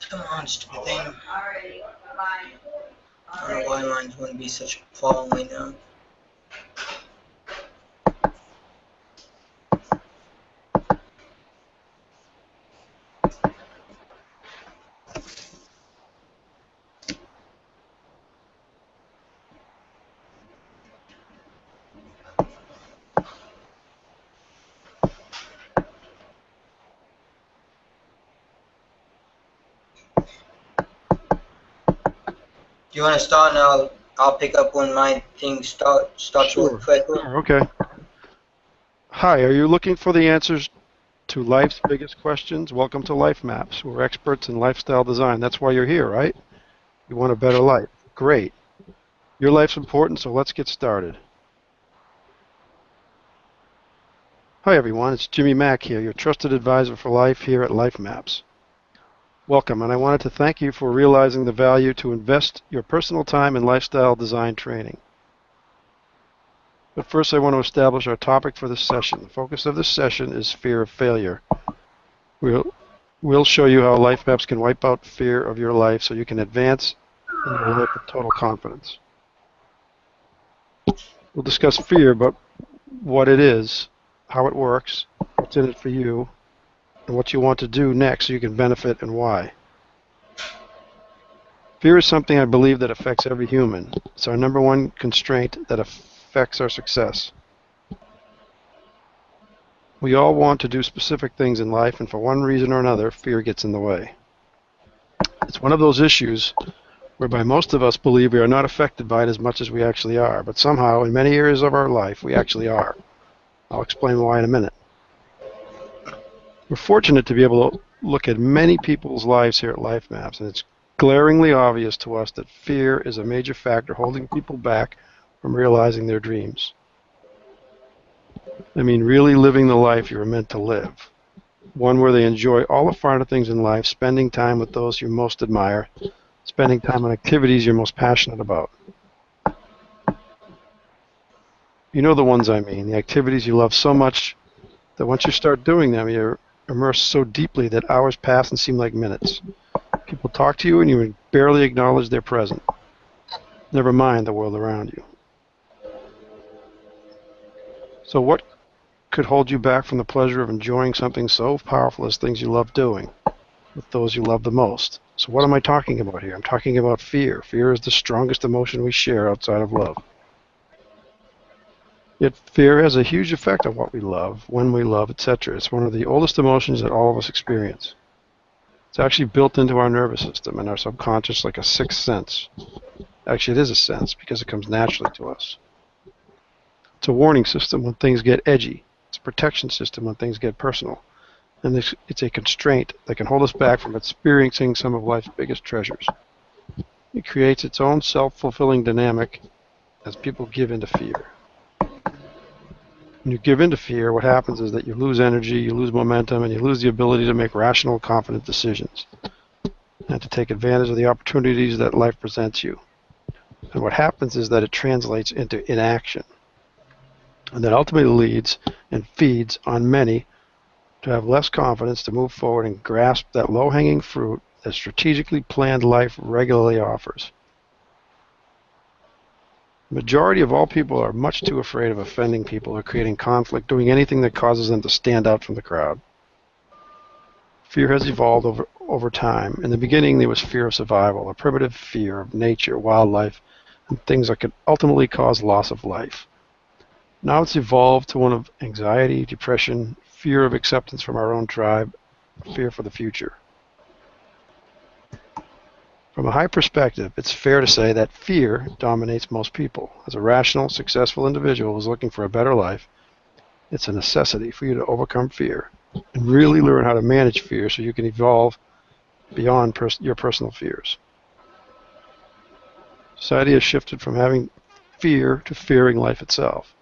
Come on, stupid thing. I don't know why mine wouldn't be such falling now. Do you want to start now? I'll pick up when my thing starts Sure. with Fred. Sure, okay. Hi, are you looking for the answers to life's biggest questions? Welcome to Life Maps. We're experts in lifestyle design. That's why you're here, right? You want a better life. Great. Your life's important, so let's get started. Hi, everyone. It's Jimmy Mack here, your trusted advisor for life here at Life Maps. Welcome, and I wanted to thank you for realizing the value to invest your personal time in lifestyle design training. But first, I want to establish our topic for this session. The focus of this session is fear of failure. We'll show you how Life Maps can wipe out fear of your life so you can advance in your life with total confidence. We'll discuss fear, but what it is, how it works, what's in it for you, and what you want to do next so you can benefit and why. Fear is something I believe that affects every human. It's our number one constraint that affects our success. We all want to do specific things in life, and for one reason or another, fear gets in the way. It's one of those issues whereby most of us believe we are not affected by it as much as we actually are, but somehow, in many areas of our life, we actually are. I'll explain why in a minute. We're fortunate to be able to look at many people's lives here at Life Maps, and it's glaringly obvious to us that fear is a major factor holding people back from realizing their dreams. I mean, really living the life you're meant to live. One where they enjoy all the finer things in life, spending time with those you most admire, spending time on activities you're most passionate about. You know the ones I mean, the activities you love so much that once you start doing them, you're immersed so deeply that hours pass and seem like minutes. People talk to you and you barely acknowledge they're present. Never mind the world around you. So what could hold you back from the pleasure of enjoying something so powerful as things you love doing with those you love the most? So what am I talking about here? I'm talking about fear. Fear is the strongest emotion we share outside of love. Yet fear has a huge effect on what we love, when we love, etc. It's one of the oldest emotions that all of us experience. It's actually built into our nervous system and our subconscious like a sixth sense. Actually, it is a sense because it comes naturally to us. It's a warning system when things get edgy. It's a protection system when things get personal. And it's a constraint that can hold us back from experiencing some of life's biggest treasures. It creates its own self-fulfilling dynamic as people give into fear. When you give into fear, what happens is that you lose energy, you lose momentum, and you lose the ability to make rational, confident decisions and to take advantage of the opportunities that life presents you. And what happens is that it translates into inaction. And that ultimately leads and feeds on many to have less confidence to move forward and grasp that low-hanging fruit that strategically planned life regularly offers. The majority of all people are much too afraid of offending people or creating conflict, doing anything that causes them to stand out from the crowd. Fear has evolved over time. In the beginning, there was fear of survival, a primitive fear of nature, wildlife, and things that could ultimately cause loss of life. Now it's evolved to one of anxiety, depression, fear of acceptance from our own tribe, fear for the future. From a high perspective, it's fair to say that fear dominates most people. As a rational, successful individual who's looking for a better life, it's a necessity for you to overcome fear and really learn how to manage fear so you can evolve beyond your personal fears. Society has shifted from having fear to fearing life itself.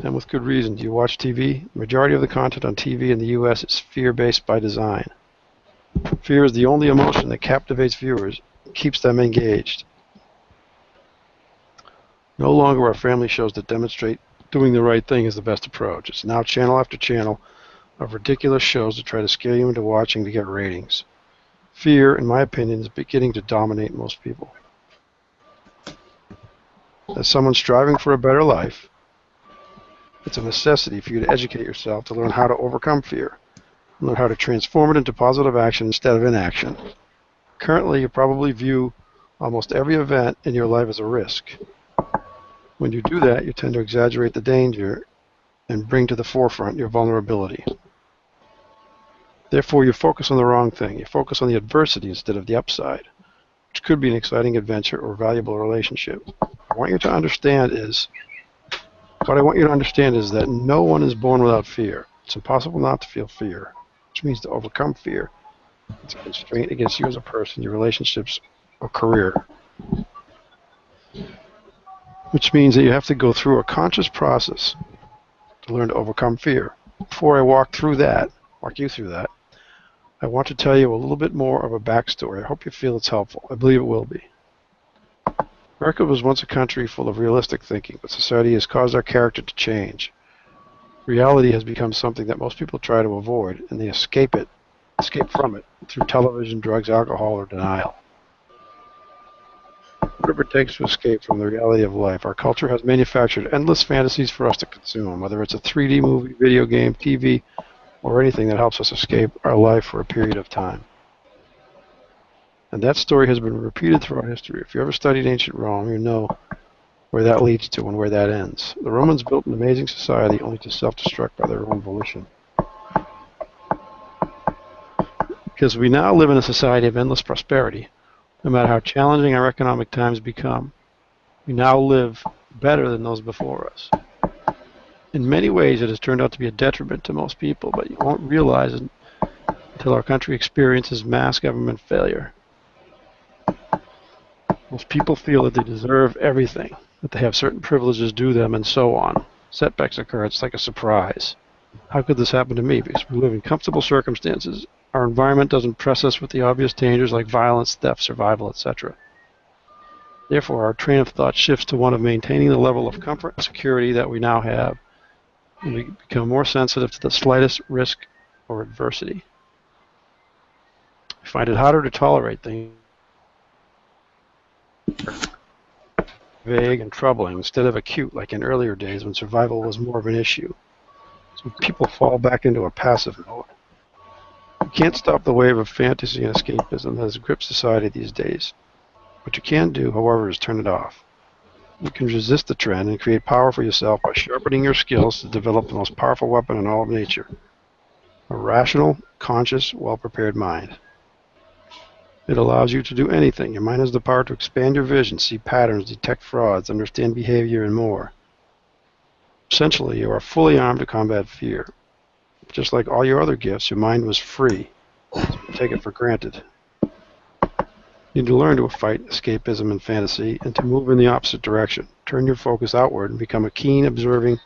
And with good reason. Do you watch TV? The majority of the content on TV in the U.S. is fear-based by design. Fear is the only emotion that captivates viewers and keeps them engaged. No longer are family shows that demonstrate doing the right thing is the best approach. It's now channel after channel of ridiculous shows to try to scare you into watching to get ratings. Fear, in my opinion, is beginning to dominate most people. As someone striving for a better life, it's a necessity for you to educate yourself to learn how to overcome fear, learn how to transform it into positive action instead of inaction. Currently, you probably view almost every event in your life as a risk. When you do that, you tend to exaggerate the danger and bring to the forefront your vulnerability. Therefore, you focus on the wrong thing. You focus on the adversity instead of the upside, which could be an exciting adventure or valuable relationship. What I want you to understand is that no one is born without fear. It's impossible not to feel fear, which means to overcome fear. It's a constraint against you as a person, your relationships, or career. Which means that you have to go through a conscious process to learn to overcome fear. Before I walk you through that, I want to tell you a little bit more of a backstory. I hope you feel it's helpful. I believe it will be. America was once a country full of realistic thinking, but society has caused our character to change. Reality has become something that most people try to avoid, and they escape from it through television, drugs, alcohol, or denial. Whatever it takes to escape from the reality of life, our culture has manufactured endless fantasies for us to consume, whether it's a 3D movie, video game, TV, or anything that helps us escape our life for a period of time. And that story has been repeated throughout history. If you ever studied ancient Rome, you know where that leads to and where that ends. The Romans built an amazing society only to self-destruct by their own volition. Because we now live in a society of endless prosperity. No matter how challenging our economic times become, we now live better than those before us. In many ways, it has turned out to be a detriment to most people, but you won't realize it until our country experiences mass government failure. Most people feel that they deserve everything, that they have certain privileges due them, and so on. Setbacks occur. It's like a surprise. How could this happen to me? Because we live in comfortable circumstances. Our environment doesn't press us with the obvious dangers like violence, theft, survival, etc. Therefore, our train of thought shifts to one of maintaining the level of comfort and security that we now have, and we become more sensitive to the slightest risk or adversity. We find it harder to tolerate things vague and troubling instead of acute like in earlier days when survival was more of an issue. So people fall back into a passive mode. You can't stop the wave of fantasy and escapism that has gripped society these days. What you can do, however, is turn it off. You can resist the trend and create power for yourself by sharpening your skills to develop the most powerful weapon in all of nature: a rational, conscious, well-prepared mind. It allows you to do anything. Your mind has the power to expand your vision, see patterns, detect frauds, understand behavior, and more. Essentially, you are fully armed to combat fear. Just like all your other gifts, your mind was free. So take it for granted. You need to learn to fight escapism and fantasy and to move in the opposite direction. Turn your focus outward and become a keen observer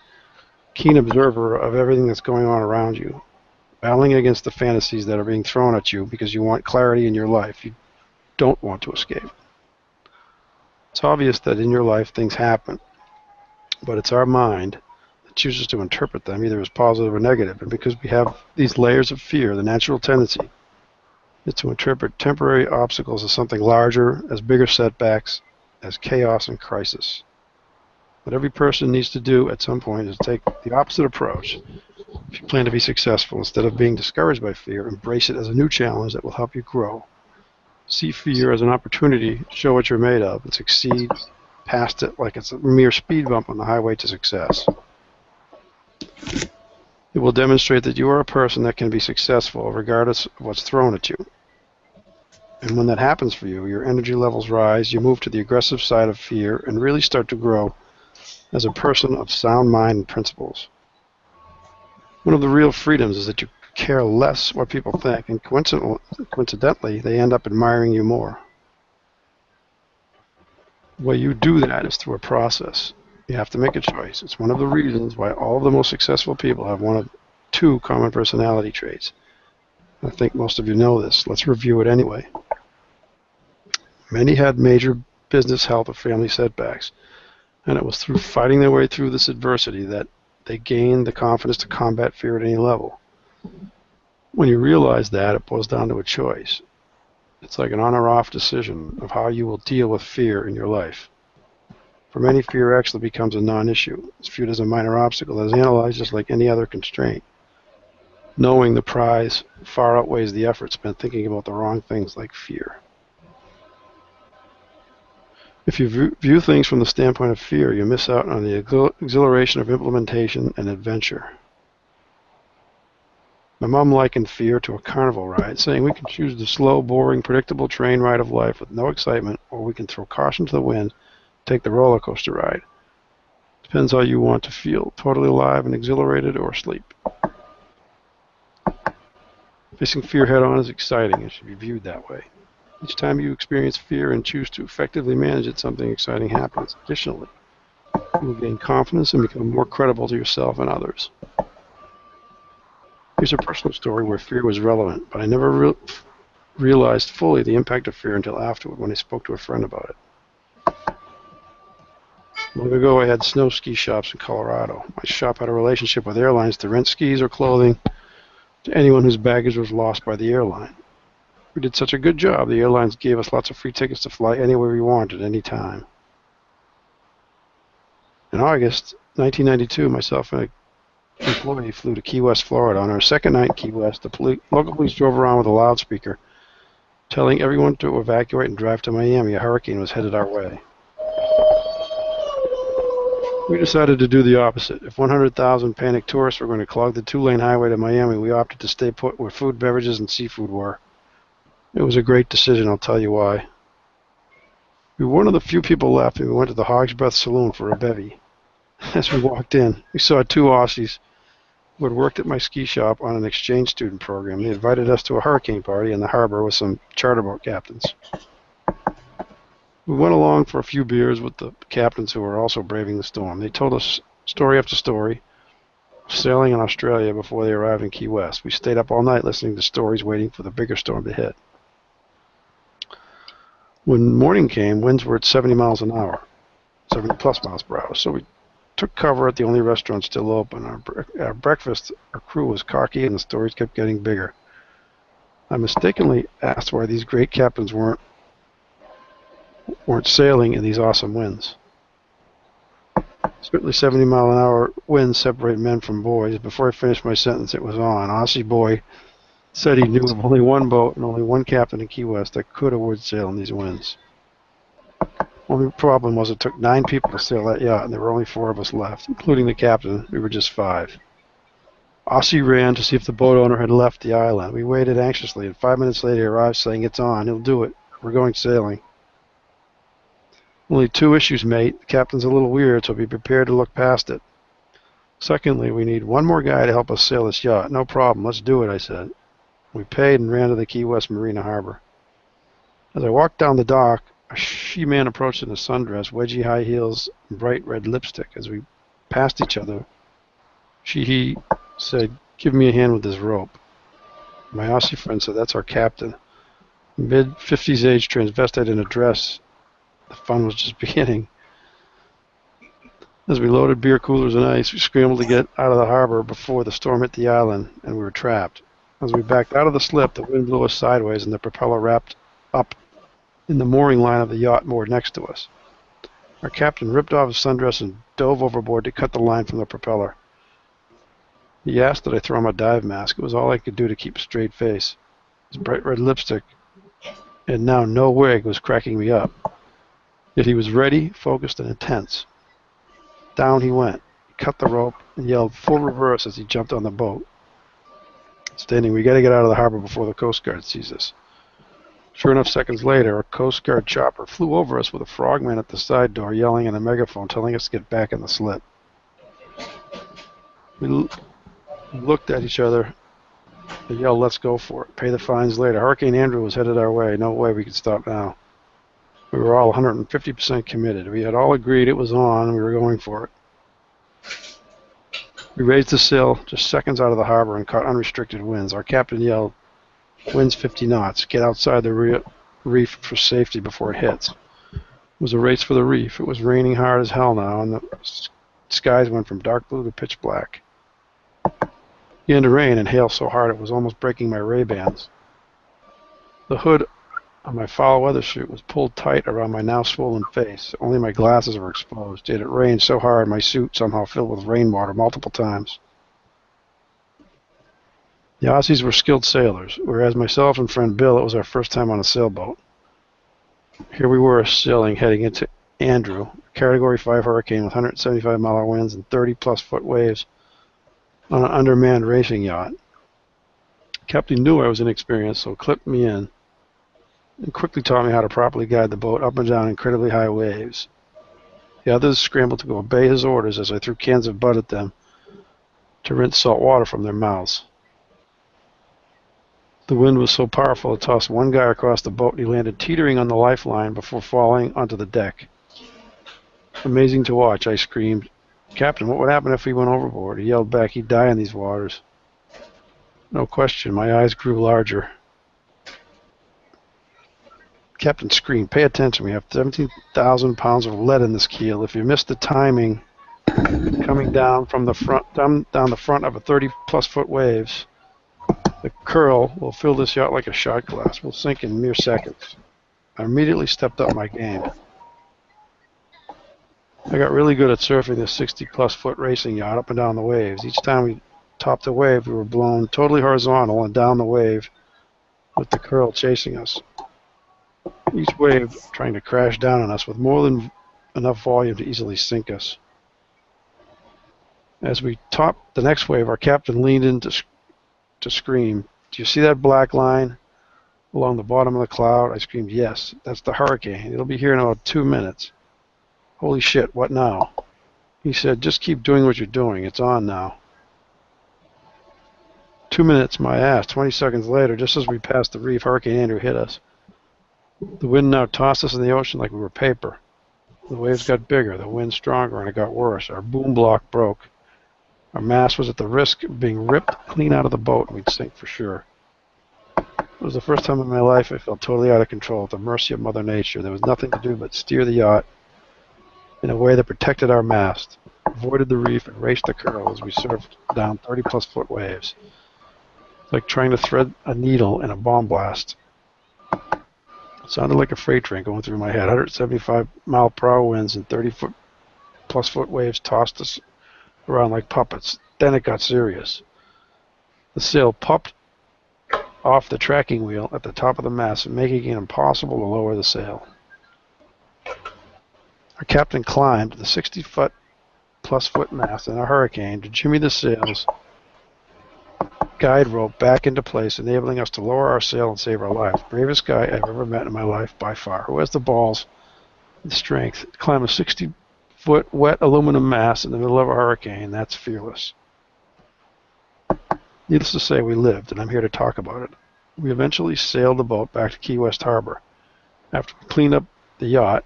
of everything that's going on around you, battling against the fantasies that are being thrown at you because you want clarity in your life. You don't want to escape. It's obvious that in your life things happen, but it's our mind that chooses to interpret them either as positive or negative. And because we have these layers of fear, the natural tendency is to interpret temporary obstacles as something larger, as bigger setbacks, as chaos and crisis. What every person needs to do at some point is take the opposite approach. If you plan to be successful, instead of being discouraged by fear, embrace it as a new challenge that will help you grow. See fear as an opportunity to show what you're made of and succeed past it like it's a mere speed bump on the highway to success. It will demonstrate that you are a person that can be successful regardless of what's thrown at you. And when that happens for you, your energy levels rise, you move to the aggressive side of fear, and really start to grow as a person of sound mind and principles. One of the real freedoms is that you care less what people think, and coincidentally, they end up admiring you more. The way you do that is through a process. You have to make a choice. It's one of the reasons why all of the most successful people have one of two common personality traits. I think most of you know this. Let's review it anyway. Many had major business, health, or family setbacks, and it was through fighting their way through this adversity that they gained the confidence to combat fear at any level. When you realize that, it boils down to a choice. It's like an on or off decision of how you will deal with fear in your life. For many, fear actually becomes a non-issue. It's viewed as a minor obstacle that is analyzed just like any other constraint. Knowing the prize far outweighs the effort spent thinking about the wrong things like fear. If you view things from the standpoint of fear, you miss out on the exhilaration of implementation and adventure. My mom likened fear to a carnival ride, saying we can choose the slow, boring, predictable train ride of life with no excitement, or we can throw caution to the wind, take the roller coaster ride. Depends how you want to feel, totally alive and exhilarated, or asleep. Facing fear head-on is exciting and should be viewed that way. Each time you experience fear and choose to effectively manage it, something exciting happens. Additionally, you will gain confidence and become more credible to yourself and others. Here's a personal story where fear was relevant, but I never realized fully the impact of fear until afterward when I spoke to a friend about it. Long ago, I had snow ski shops in Colorado. My shop had a relationship with airlines to rent skis or clothing to anyone whose baggage was lost by the airline. We did such a good job, the airlines gave us lots of free tickets to fly anywhere we wanted, any time. In August 1992, myself and an employee flew to Key West, Florida. On our second night in Key West, the local police drove around with a loudspeaker, telling everyone to evacuate and drive to Miami. A hurricane was headed our way. We decided to do the opposite. If 100,000 panicked tourists were going to clog the two-lane highway to Miami, we opted to stay put where food, beverages, and seafood were. It was a great decision, I'll tell you why. We were one of the few people left, and we went to the Hog's Breath Saloon for a bevy. As we walked in, we saw two Aussies who had worked at my ski shop on an exchange student program. They invited us to a hurricane party in the harbor with some charter boat captains. We went along for a few beers with the captains who were also braving the storm. They told us story after story of sailing in Australia before they arrived in Key West. We stayed up all night listening to stories, waiting for the bigger storm to hit. When morning came, winds were at 70 miles an hour, 70 plus miles per hour, so we took cover at the only restaurant still open. Our breakfast, our crew was cocky, and the stories kept getting bigger. I mistakenly asked why these great captains weren't sailing in these awesome winds. Certainly 70-mile-an-hour winds separate men from boys. Before I finished my sentence, it was on. Aussie boy said he knew of only one boat and only one captain in Key West that could or would sail in these winds. Only problem was it took 9 people to sail that yacht, and there were only 4 of us left, including the captain. We were just 5. Aussie ran to see if the boat owner had left the island. We waited anxiously, and 5 minutes later he arrived saying, "It's on, he'll do it. We're going sailing." Only 2 issues, mate. The captain's a little weird, so be prepared to look past it. Secondly, we need one more guy to help us sail this yacht. No problem, let's do it, I said. We paid and ran to the Key West Marina Harbor. As I walked down the dock, a she-man approached in a sundress, wedgie high heels, and bright red lipstick. As we passed each other, he said, "Give me a hand with this rope." My Aussie friend said, "That's our captain." Mid-50s age transvestite in a dress. The fun was just beginning. As we loaded beer coolers and ice, we scrambled to get out of the harbor before the storm hit the island, and we were trapped. As we backed out of the slip, the wind blew us sideways, and the propeller wrapped up in the mooring line of the yacht moored next to us. Our captain ripped off his sundress and dove overboard to cut the line from the propeller. He asked that I throw him a dive mask. It was all I could do to keep a straight face. His bright red lipstick, and now no wig, was cracking me up. Yet he was ready, focused, and intense. Down he went. He cut the rope and yelled full reverse as he jumped on the boat, stating, "We got to get out of the harbor before the Coast Guard sees us." Sure enough, seconds later, a Coast Guard chopper flew over us with a frogman at the side door yelling in a megaphone, telling us to get back in the slip. We looked at each other and yelled, "Let's go for it. Pay the fines later." Hurricane Andrew was headed our way. No way we could stop now. We were all 150% committed. We had all agreed it was on, and we were going for it. We raised the sail just seconds out of the harbor and caught unrestricted winds. Our captain yelled, "Winds 50 knots. Get outside the reef for safety before it hits." It was a race for the reef. It was raining hard as hell now, and the skies went from dark blue to pitch black. It began to rain and hail so hard it was almost breaking my Ray-Bans. The hood on my foul weather suit was pulled tight around my now swollen face. Only my glasses were exposed. It had rained so hard my suit somehow filled with rainwater multiple times. The Aussies were skilled sailors, whereas myself and friend Bill, it was our first time on a sailboat. Here we were sailing heading into Andrew, a Category 5 hurricane with 175-mile winds and 30-plus foot waves on an undermanned racing yacht. Captain knew I was inexperienced, so clipped me in and quickly taught me how to properly guide the boat up and down incredibly high waves. The others scrambled to obey his orders as I threw cans of Bud at them to rinse salt water from their mouths. The wind was so powerful it tossed one guy across the boat and he landed teetering on the lifeline before falling onto the deck. Amazing to watch, I screamed. Captain, what would happen if he went overboard? He yelled back, he'd die in these waters. No question, my eyes grew larger. Captain screamed, pay attention, we have 17,000 pounds of lead in this keel. If you miss the timing, coming down from the front, down the front of a 30-plus foot waves, the curl will fill this yacht like a shot glass. We'll sink in mere seconds. I immediately stepped up my game. I got really good at surfing this 60-plus foot racing yacht up and down the waves. Each time we topped a wave, we were blown totally horizontal and down the wave with the curl chasing us. Each wave trying to crash down on us with more than enough volume to easily sink us. As we topped the next wave, our captain leaned in to scream, do you see that black line along the bottom of the cloud? I screamed, yes, that's the hurricane. It'll be here in about 2 minutes. Holy shit, what now? He said, just keep doing what you're doing. It's on now. 2 minutes, my ass. 20 seconds later, just as we passed the reef, Hurricane Andrew hit us. The wind now tossed us in the ocean like we were paper. The waves got bigger, the wind stronger, and it got worse. Our boom block broke. Our mast was at the risk of being ripped clean out of the boat, and we'd sink for sure. It was the first time in my life I felt totally out of control at the mercy of Mother Nature. There was nothing to do but steer the yacht in a way that protected our mast, avoided the reef, and raced the curl as we surfed down 30-plus foot waves. It's like trying to thread a needle in a bomb blast. It sounded like a freight train going through my head. 175-mile-per-hour winds and 30-plus foot waves tossed us around like puppets. Then it got serious. The sail popped off the tracking wheel at the top of the mast, making it impossible to lower the sail. Our captain climbed the 60-plus foot mast in a hurricane to jimmy the sail's guide rope back into place, enabling us to lower our sail and save our lives. Bravest guy I've ever met in my life, by far. Who has the balls and strength to climb a 60-foot wet aluminum mast in the middle of a hurricane? That's fearless. Needless to say, we lived, and I'm here to talk about it. We eventually sailed the boat back to Key West Harbor. After we cleaned up the yacht,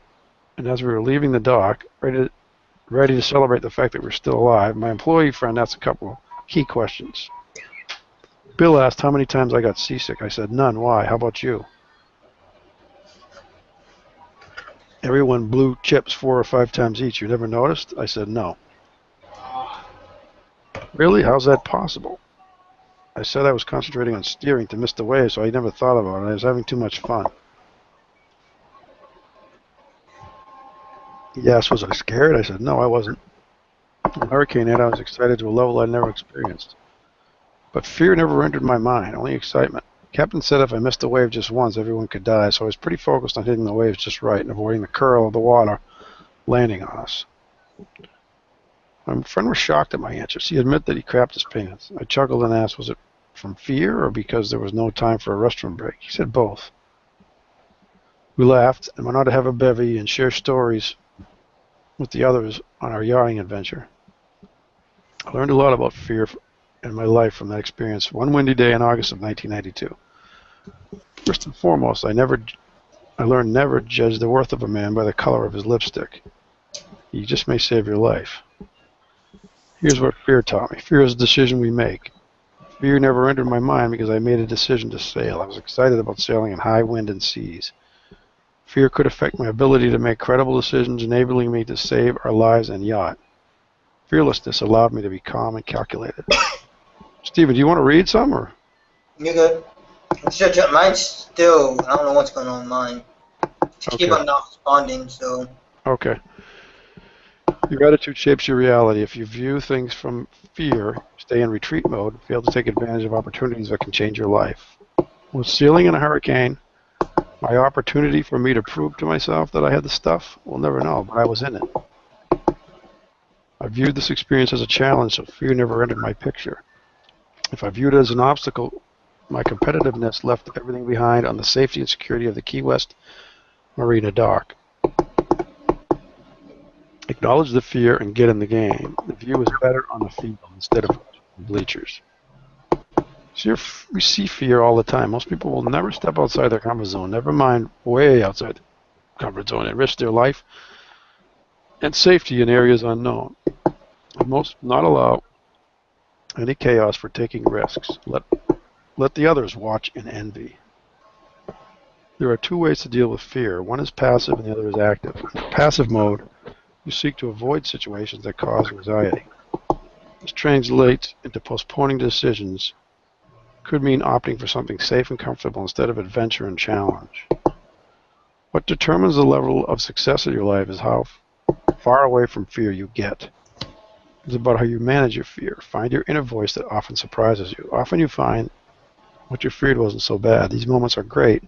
and as we were leaving the dock, ready to celebrate the fact that we're still alive, my employee friend asked a couple of key questions. Bill asked how many times I got seasick. I said, none. Why? How about you? Everyone blew chips 4 or 5 times each. You never noticed? I said, no. Really? How's that possible? I said I was concentrating on steering to miss the wave, so I never thought about it. I was having too much fun. He asked, was I scared? I said, no, I wasn't. When hurricane hit, I was excited to a level I'd never experienced. But fear never entered my mind, only excitement. Captain said if I missed a wave just once, everyone could die, so I was pretty focused on hitting the waves just right and avoiding the curl of the water landing on us. My friend was shocked at my answers. He admitted that he crapped his pants. I chuckled and asked, was it from fear or because there was no time for a restroom break? He said both. We laughed and went on to have a bevy and share stories with the others on our yachting adventure. I learned a lot about fear in my life from that experience. One windy day in August of 1992. First and foremost, I learned never judge the worth of a man by the color of his lipstick. He just may save your life. Here's what fear taught me. Fear is a decision we make. Fear never entered my mind because I made a decision to sail. I was excited about sailing in high wind and seas. Fear could affect my ability to make credible decisions, enabling me to save our lives and yacht. Fearlessness allowed me to be calm and calculated. Stephen, do you want to read some? Or? You're good. Mine's still, I don't know what's going on with mine. Just keep Okay. on not responding, so. Okay. Your attitude shapes your reality. If you view things from fear, stay in retreat mode, fail to take advantage of opportunities that can change your life. With sailing in a hurricane, my opportunity for me to prove to myself that I had the stuff, we'll never know, but I was in it. I viewed this experience as a challenge, so fear never entered my picture. If I viewed it as an obstacle, my competitiveness left everything behind on the safety and security of the Key West Marina dock. Acknowledge the fear and get in the game. The view is better on the field instead of bleachers. So we see fear all the time. Most people will never step outside their comfort zone, never mind way outside the comfort zone, and risk their life and safety in areas unknown. And most not allow any chaos for taking risks. Let the others watch and envy. There are two ways to deal with fear. One is passive and the other is active. In passive mode, you seek to avoid situations that cause anxiety. This translates into postponing decisions. Could mean opting for something safe and comfortable instead of adventure and challenge. What determines the level of success in your life is how far away from fear you get. It's about how you manage your fear. Find your inner voice that often surprises you. Often you find what you feared wasn't so bad. These moments are great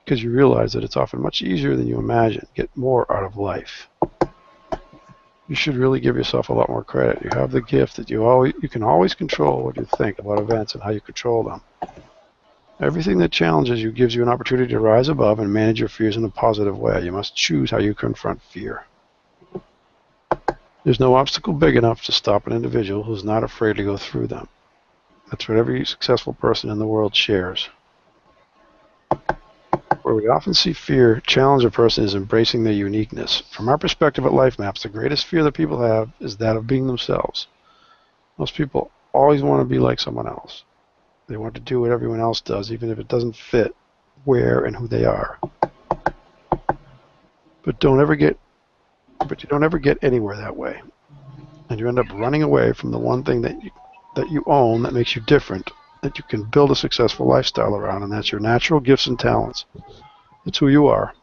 because you realize that it's often much easier than you imagine. Get more out of life. You should really give yourself a lot more credit. You have the gift that you can always control what you think about events and how you control them. Everything that challenges you gives you an opportunity to rise above and manage your fears in a positive way. You must choose how you confront fear. There's no obstacle big enough to stop an individual who's not afraid to go through them. That's what every successful person in the world shares. Where we often see fear challenge a person is embracing their uniqueness. From our perspective at Life Maps, the greatest fear that people have is that of being themselves. Most people always want to be like someone else. They want to do what everyone else does, even if it doesn't fit where and who they are. But you don't ever get anywhere that way. And you end up running away from the one thing that you own that makes you different, that you can build a successful lifestyle around, and that's your natural gifts and talents. It's who you are.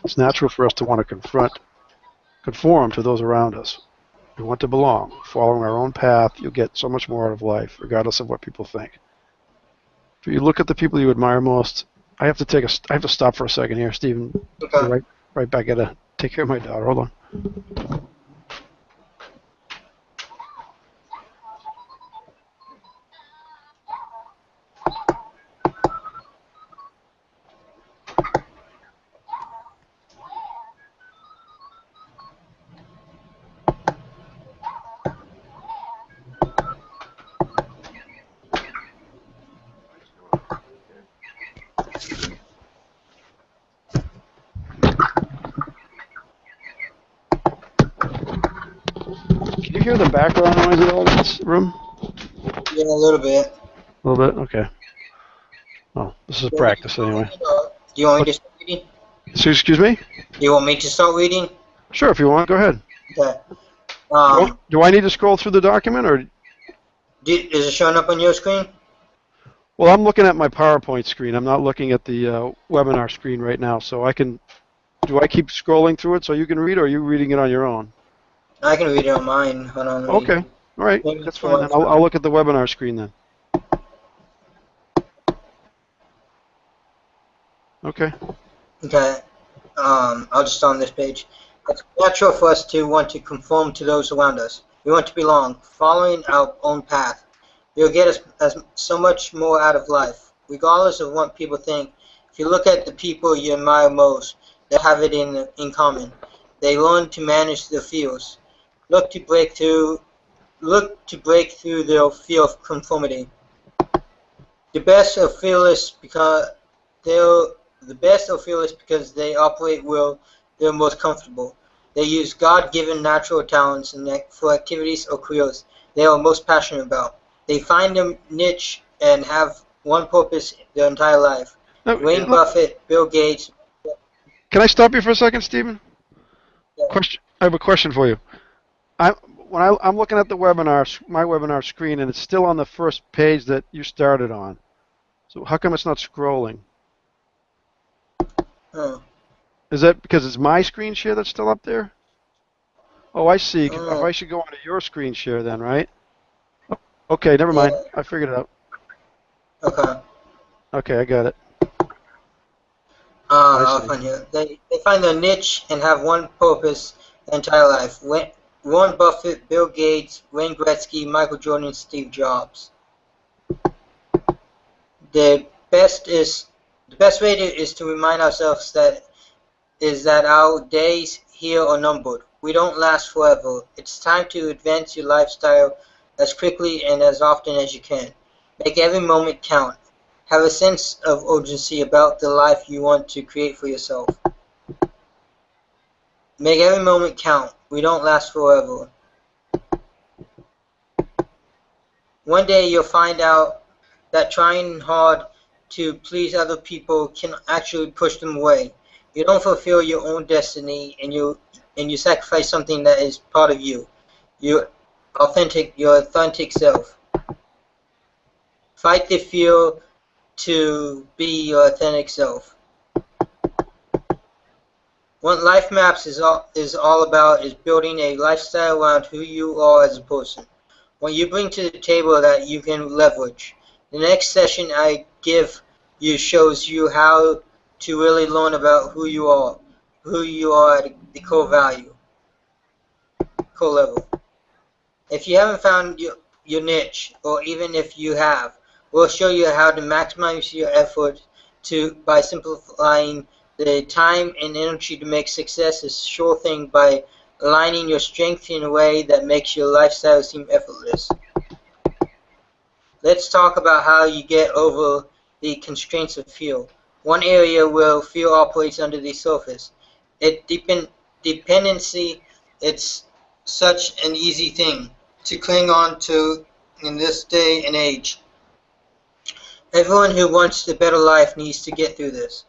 It's natural for us to want to conform to those around us. We want to belong. Following our own path, you'll get so much more out of life, regardless of what people think. If you look at the people you admire most, I have to stop for a second here, Stephen. Okay. Right back. I gotta take care of my daughter. Hold on. Can you hear the background noise at all in this room? Yeah, a little bit. A little bit? Okay. Oh, this is practice anyway. Do you want me to start reading? Excuse me? Do you want me to start reading? Sure, if you want, go ahead. Okay. Do I need to scroll through the document, or? Is it showing up on your screen? Well, I'm looking at my PowerPoint screen. I'm not looking at the webinar screen right now, so do I keep scrolling through it so you can read, or are you reading it on your own? I can read it on mine. Hold on. Okay. All right. That's fine. Then. I'll look at the webinar screen then. Okay. Okay. I'll just start on this page. It's natural for us to want to conform to those around us. We want to belong, following our own path. You'll get so much more out of life, regardless of what people think. If you look at the people you admire most, they have it in common. They learn to manage their fears. Look to break through their fear of conformity. The best are fearless because they operate where they're most comfortable. They use God-given natural talents for activities or careers they are most passionate about. They find their niche and have one purpose their entire life. Now, Wayne Buffett, Bill Gates. Can I stop you for a second, Stephen? Yeah. I have a question for you. I'm looking at my webinar screen, and it's still on the first page that you started on. So how come it's not scrolling? Oh. Is that because it's my screen share that's still up there? Oh, I see. If Oh. I should go onto your screen share then, right? Okay, never mind. Yeah. I figured it out. Okay. Okay, I got it. I'll find you. They find their niche and have one purpose their entire life. Warren Buffett, Bill Gates, Wayne Gretzky, Michael Jordan, Steve Jobs. The best way is to remind ourselves that our days here are numbered. We don't last forever. It's time to advance your lifestyle as quickly and as often as you can. Make every moment count. Have a sense of urgency about the life you want to create for yourself. Make every moment count. We don't last forever. One day you'll find out that trying hard to please other people can actually push them away. You don't fulfill your own destiny, and you sacrifice something that is part of you, your authentic self. Fight the fear to be your authentic self. What Life Maps is all about is building a lifestyle around who you are as a person. What you bring to the table that you can leverage. The next session I give you shows you how to really learn about who you are at the core level. If you haven't found your niche, or even if you have, we'll show you how to maximize your effort by simplifying the time and energy to make success a sure thing by aligning your strength in a way that makes your lifestyle seem effortless. Let's talk about how you get over the constraints of fear. One area where fear operates under the surface. Dependency, it's such an easy thing to cling on to in this day and age. Everyone who wants a better life needs to get through this.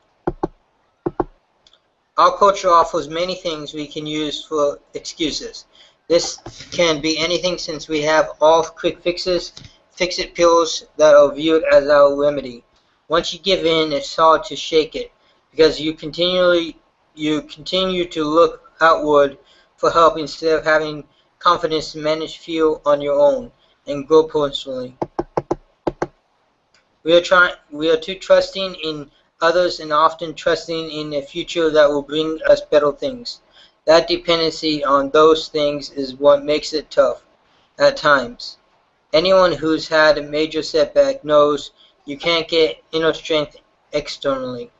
Our culture offers many things we can use for excuses. This can be anything since we have all quick fixes, fix-it pills that are viewed as our remedy. Once you give in, it's hard to shake it because you continue to look outward for help instead of having confidence to manage fear on your own and grow personally. We are too trusting in others and often trusting in a future that will bring us better things. That dependency on those things is what makes it tough at times. Anyone who's had a major setback knows you can't get inner strength externally.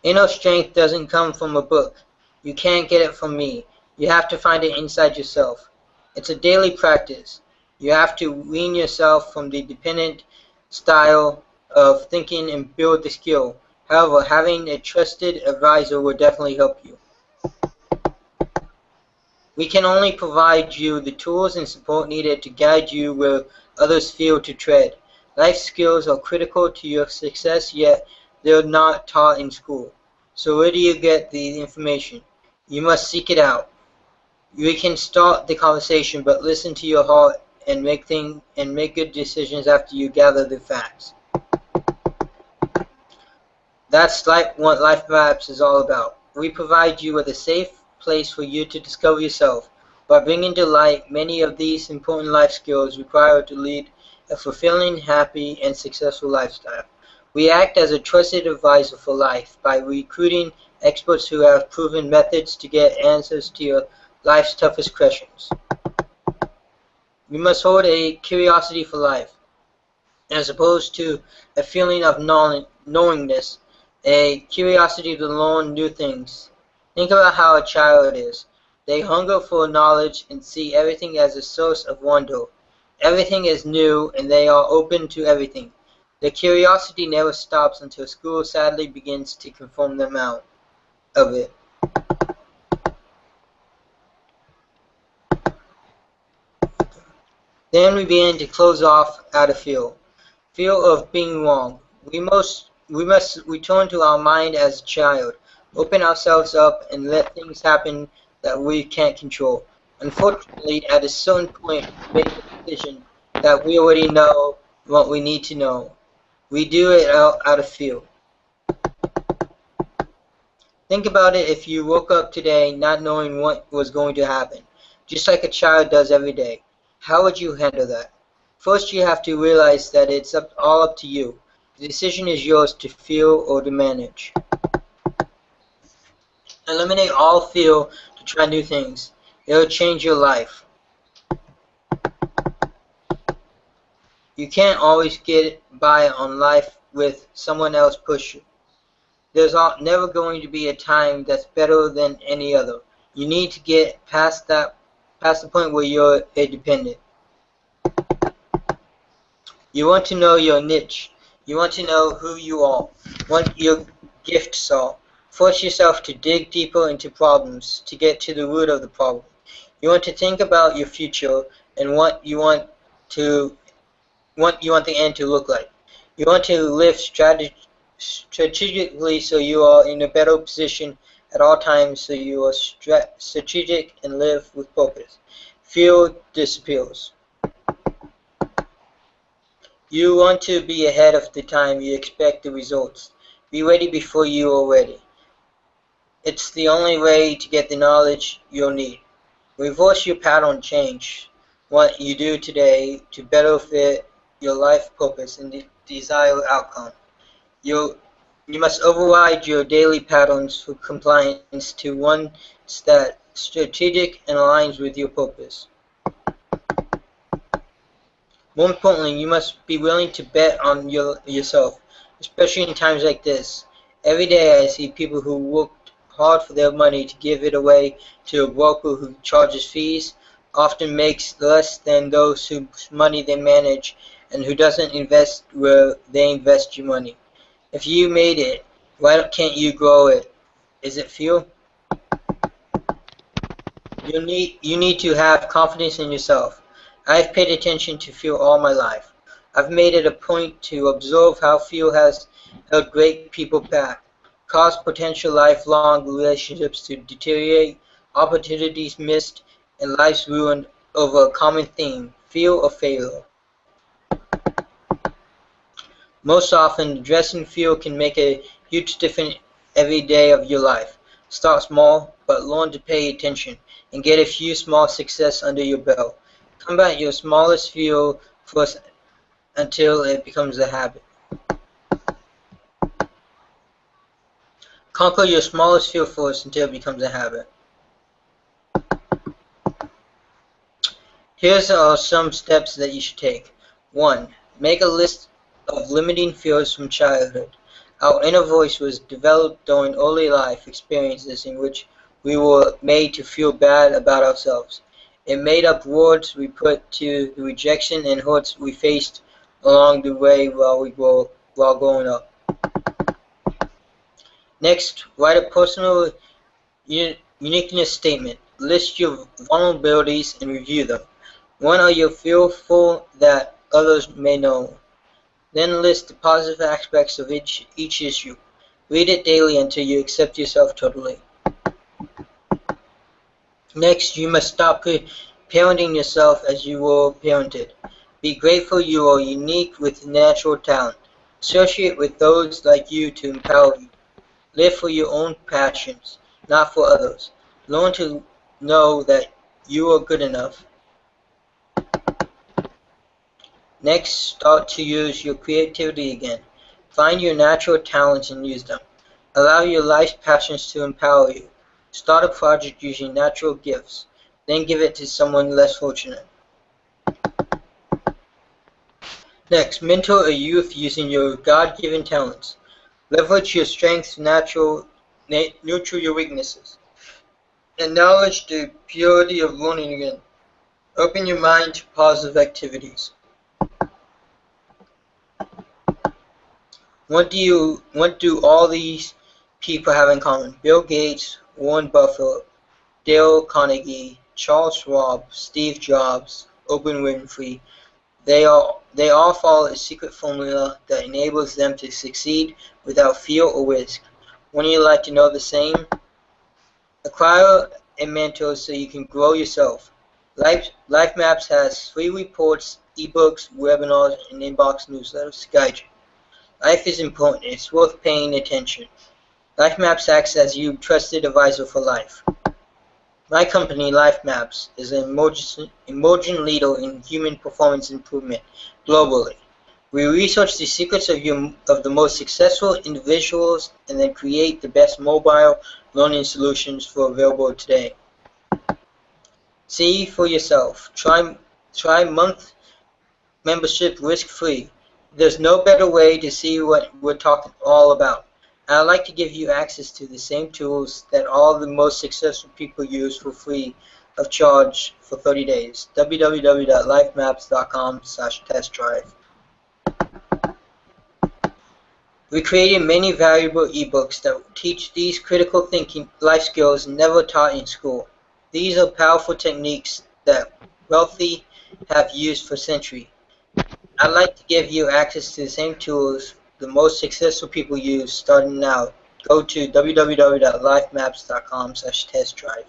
Inner strength doesn't come from a book. You can't get it from me. You have to find it inside yourself. It's a daily practice. You have to wean yourself from the dependent style of thinking and build the skill. However, having a trusted advisor will definitely help you. We can only provide you the tools and support needed to guide you where others fail to tread. Life skills are critical to your success, yet they're not taught in school. So where do you get the information? You must seek it out. You can start the conversation, but listen to your heart and make good decisions after you gather the facts. That's what Life Maps is all about. We provide you with a safe place for you to discover yourself by bringing to light many of these important life skills required to lead a fulfilling, happy, and successful lifestyle. We act as a trusted advisor for life by recruiting experts who have proven methods to get answers to your life's toughest questions. You must hold a curiosity for life, as opposed to a feeling of knowingness, a curiosity to learn new things. Think about how a child is. They hunger for knowledge and see everything as a source of wonder. Everything is new and they are open to everything. The curiosity never stops until school sadly begins to conform them out of it. Then we begin to close off out of fear. Fear of being wrong. We must return to our mind as a child, open ourselves up and let things happen that we can't control. Unfortunately, at a certain point, we make a decision that we already know what we need to know. We do it out of fear. Think about it if you woke up today not knowing what was going to happen, just like a child does every day. How would you handle that? First, you have to realize that it's all up to you. The decision is yours to feel or to manage. Eliminate all fear to try new things. It will change your life. You can't always get by on life with someone else push you. There's never going to be a time that's better than any other. You need to get past the point where you're independent. You want to know your niche. You want to know who you are, what your gifts are. Force yourself to dig deeper into problems to get to the root of the problem. You want to think about your future and what you want the end to look like. You want to live strategically so you are in a better position at all times, so you are strategic and live with purpose. Fear disappears. You want to be ahead of the time you expect the results. Be ready before you are ready. It's the only way to get the knowledge you'll need. Reverse your pattern change what you do today to better fit your life purpose and the desired outcome. You must override your daily patterns for compliance to one that's strategic and aligns with your purpose. More importantly, you must be willing to bet on yourself, especially in times like this. Every day I see people who worked hard for their money to give it away to a broker who charges fees, often makes less than those whose money they manage, and who doesn't invest where they invest your money. If you made it, why can't you grow it? Is it fear? You need to have confidence in yourself. I've paid attention to fear all my life. I've made it a point to observe how fear has held great people back, caused potential lifelong relationships to deteriorate, opportunities missed, and lives ruined over a common theme, fear of failure. Most often, addressing fear can make a huge difference every day of your life. Start small, but learn to pay attention and get a few small successes under your belt. Combat your smallest fear first until it becomes a habit. Conquer your smallest fear first until it becomes a habit. Here are some steps that you should take. 1. Make a list of limiting fears from childhood. Our inner voice was developed during early life experiences in which we were made to feel bad about ourselves. It made up words we put to the rejection and hurts we faced along the way while growing up. Next, write a personal uniqueness statement. List your vulnerabilities and review them. When are you fearful that others may know? Then list the positive aspects of each issue. Read it daily until you accept yourself totally. Next, you must stop parenting yourself as you were parented. Be grateful you are unique with natural talent. Associate with those like you to empower you. Live for your own passions, not for others. Learn to know that you are good enough. Next, start to use your creativity again. Find your natural talents and use them. Allow your life's passions to empower you. Start a project using natural gifts, then give it to someone less fortunate. Next, mentor a youth using your God-given talents. Leverage your strengths nurture your weaknesses. Acknowledge the purity of learning again. Open your mind to positive activities. What do all these people have in common? Bill Gates, Warren Buffett, Dale Carnegie, Charles Schwab, Steve Jobs, Oprah Winfrey. They all follow a secret formula that enables them to succeed without fear or risk. Wouldn't you like to know the same? Acquire a mentor so you can grow yourself. Life Maps has free reports ebooks, webinars, and inbox newsletters to guide you. Life is important. It's worth paying attention. Life Maps acts as your trusted advisor for life. My company, Life Maps, is an emerging leader in human performance improvement globally. We research the secrets of the most successful individuals and then create the best mobile learning solutions for available today. See for yourself. Try month membership risk-free. There's no better way to see what we're talking all about. I'd like to give you access to the same tools that all the most successful people use for free of charge for 30 days. www.lifemaps.com/test-drive. We created many valuable ebooks that teach these critical thinking life skills never taught in school. These are powerful techniques that wealthy have used for centuries. I'd like to give you access to the same tools the most successful people use starting now. Go to www.lifemaps.com/test-drive.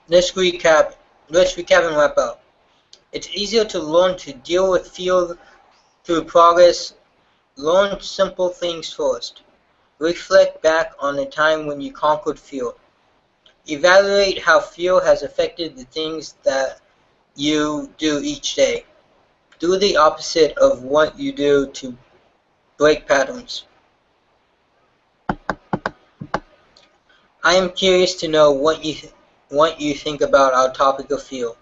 Let's recap and wrap up. It's easier to learn to deal with fear through progress. Learn simple things first. Reflect back on a time when you conquered fear. Evaluate how fear has affected the things that you do each day. Do the opposite of what you do to break patterns. I am curious to know what you think about our topic of fear.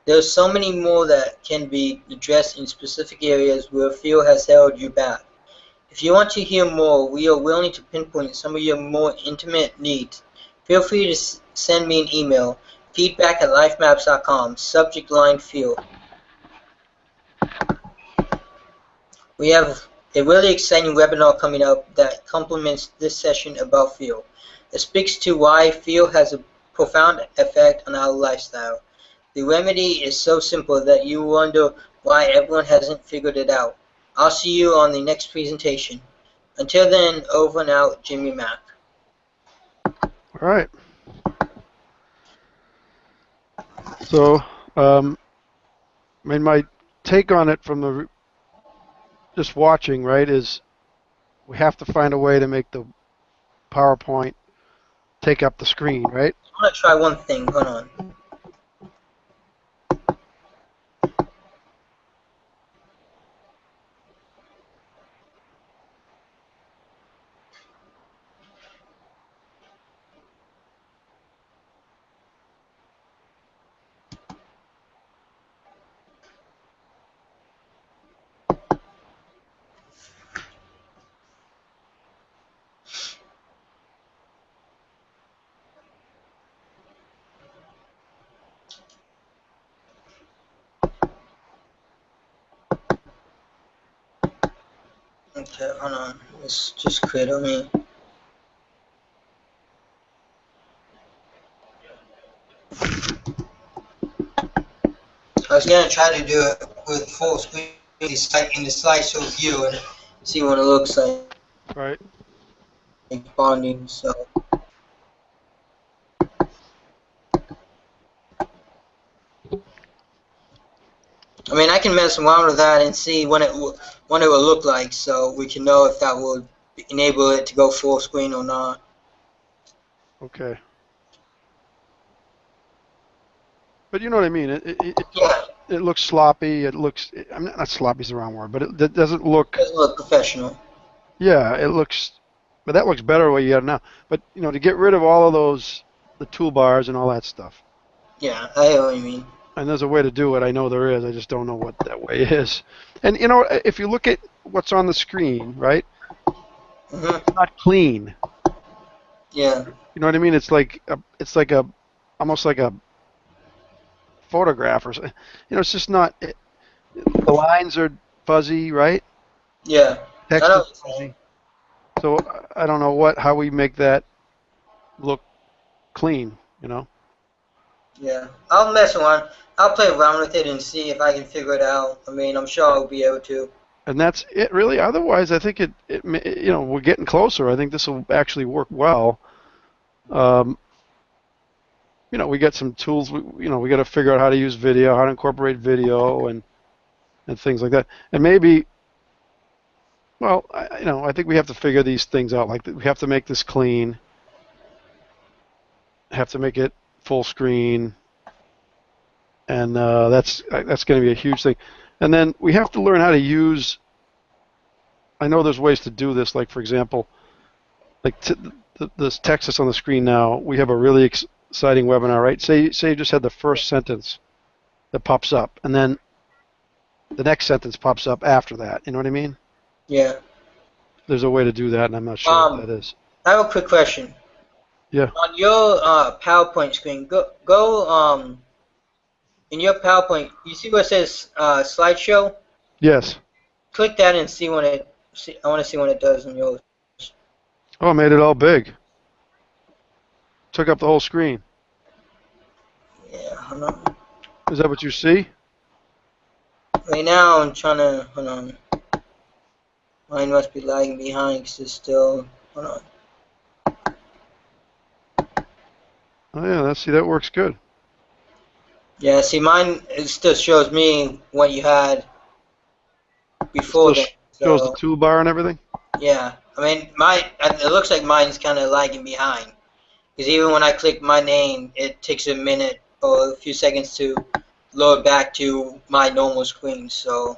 There's so many more that can be addressed in specific areas where fear has held you back. If you want to hear more, we are willing to pinpoint some of your more intimate needs. Feel free to send me an email, feedback@lifemaps.com, subject line fear. We have a really exciting webinar coming up that complements this session about fear. It speaks to why fear has a profound effect on our lifestyle. The remedy is so simple that you wonder why everyone hasn't figured it out. I'll see you on the next presentation. Until then, over and out, Jimmy Mack. All right. So, my take on it from the just watching, right, is we have to find a way to make the PowerPoint take up the screen, right? I want to try one thing. Hold on. Okay, hold on. Let's just create a me. I was gonna try to do it with full screen in the slideshow view and see what it looks like. Right. Bonding, so. I mean, I can mess around with that and see what it will look like, so we can know if that will enable it to go full screen or not. Okay. But you know what I mean. It looks sloppy. It looks. I'm not sloppy is the wrong word, but it doesn't look. It doesn't look professional. Yeah, it looks. But that looks better what you got now. But you know, to get rid of all of those, the toolbars and all that stuff. Yeah, I know what you mean. And there's a way to do it. I know there is. I just don't know what that way is. And you know, if you look at what's on the screen, right? It's not clean. Yeah. You know what I mean? It's like almost like a photograph or something. You know, it's just not. The lines are fuzzy, right? Yeah. Text is fuzzy. So I don't know how we make that look clean. You know. Yeah. I'll mess around. I'll play around with it and see if I can figure it out. I mean, I'm sure I'll be able to. And that's it, really. Otherwise, I think it you know, we're getting closer. I think this will actually work well. we get some tools. We got to figure out how to use video, how to incorporate video, and things like that. And maybe, well, I think we have to figure these things out. Like we have to make this clean, have to make it full screen, and that's going to be a huge thing. And then we have to learn how to use. I know there's ways to do this. Like for example, like this text that's on the screen now. We have a really exciting webinar, right? Say you just had the first sentence that pops up, and then the next sentence pops up after that. You know what I mean? Yeah. There's a way to do that, and I'm not sure what that is. I have a quick question. Yeah. On your PowerPoint screen, go in your PowerPoint. You see where it says slideshow? Yes. Click that and see when it. I want to see what it does in yours. Oh, made it all big. Took up the whole screen. Yeah, hold on. Is that what you see? Right now I'm trying to, hold on. Mine must be lagging behind because it's still, hold on. Oh yeah, see, that works good. Yeah, see, mine, it still shows me what you had before that. Shows the toolbar and everything? Yeah, I mean, it looks like mine's kind of lagging behind. Because even when I click my name, it takes a minute or a few seconds to load back to my normal screen, so.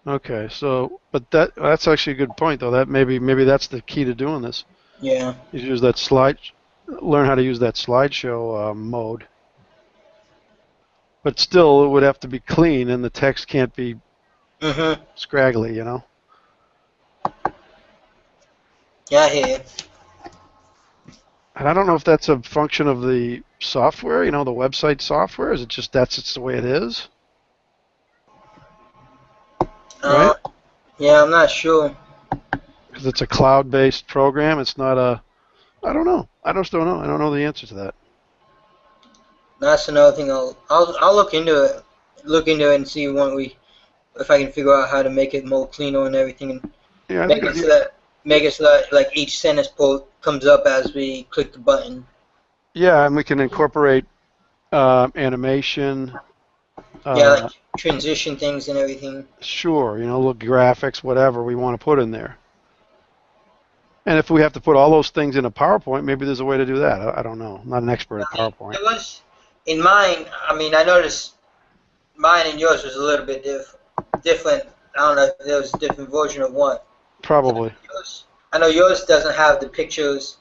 Okay, so, but that's actually a good point, though. That maybe that's the key to doing this. Yeah. You use that learn how to use that slideshow mode. But still, it would have to be clean, and the text can't be scraggly, Yeah, I hear you. And I don't know if that's a function of the software, the website software. Is it just it's the way it is? Right? Yeah, I'm not sure. Because it's a cloud-based program. It's not I don't know. I just don't know. I don't know the answer to that. That's another thing. I'll look into it. Look into it and see if I can figure out how to make it more cleaner and everything, and Yeah, make it so that like each sentence comes up as we click the button. Yeah, and we can incorporate animation. Like transition things and everything. Sure, little graphics, whatever we want to put in there. And if we have to put all those things in a PowerPoint, maybe there's a way to do that. I don't know. I'm not an expert at PowerPoint. It was in mine. I mean, I noticed mine and yours was a little bit different. I don't know if there was a different version of what. Probably. I know yours doesn't have the pictures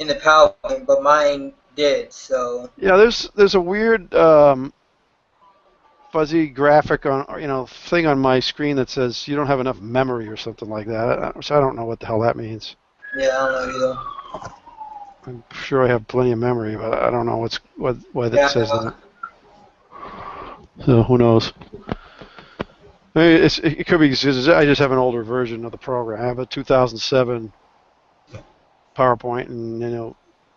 in the PowerPoint, but mine did. So. Yeah, there's a weird fuzzy graphic thing on my screen that says you don't have enough memory or something like that. So I don't know what the hell that means. Yeah, I don't know either. I'm sure I have plenty of memory, but I don't know why that says that. So who knows? It could be because I just have an older version of the program. I have a 2007 PowerPoint, and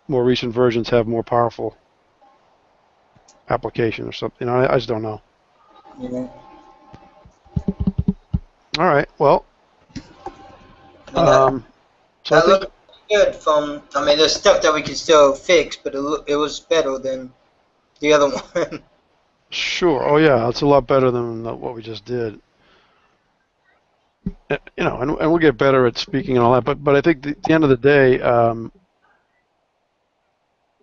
more recent versions have more powerful application or something. I just don't know. Yeah. All right. Well. So that looked good. There's stuff that we can still fix, but it was better than the other one. Sure. Oh yeah, it's a lot better than what we just did. And we'll get better at speaking and all that. But I think at the end of the day,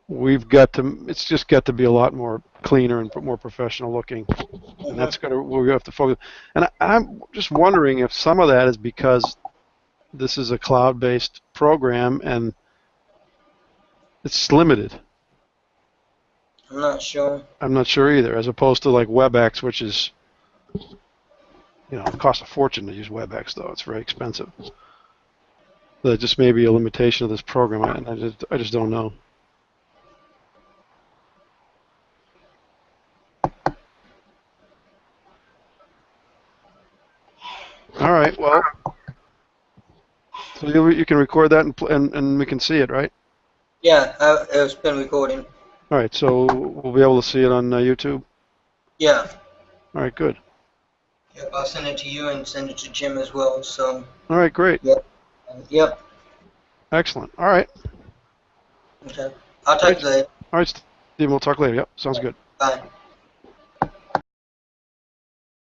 it's just got to be a lot more cleaner and more professional looking, and that's where we have to focus. And I'm just wondering if some of that is because this is a cloud-based program and it's limited. I'm not sure. I'm not sure either, as opposed to like WebEx, which is, it costs a fortune to use WebEx, though. It's very expensive. That just may be a limitation of this program, and I just don't know. All right, well, so you can record that and we can see it, right? Yeah, it's been recording. All right, so we'll be able to see it on YouTube? Yeah. All right, good. Yep, I'll send it to you and send it to Jim as well, so. All right, great. Yep. Excellent. All right. Okay. I'll talk to you later. All right, Steve, we'll talk later. Yep, sounds good. Bye.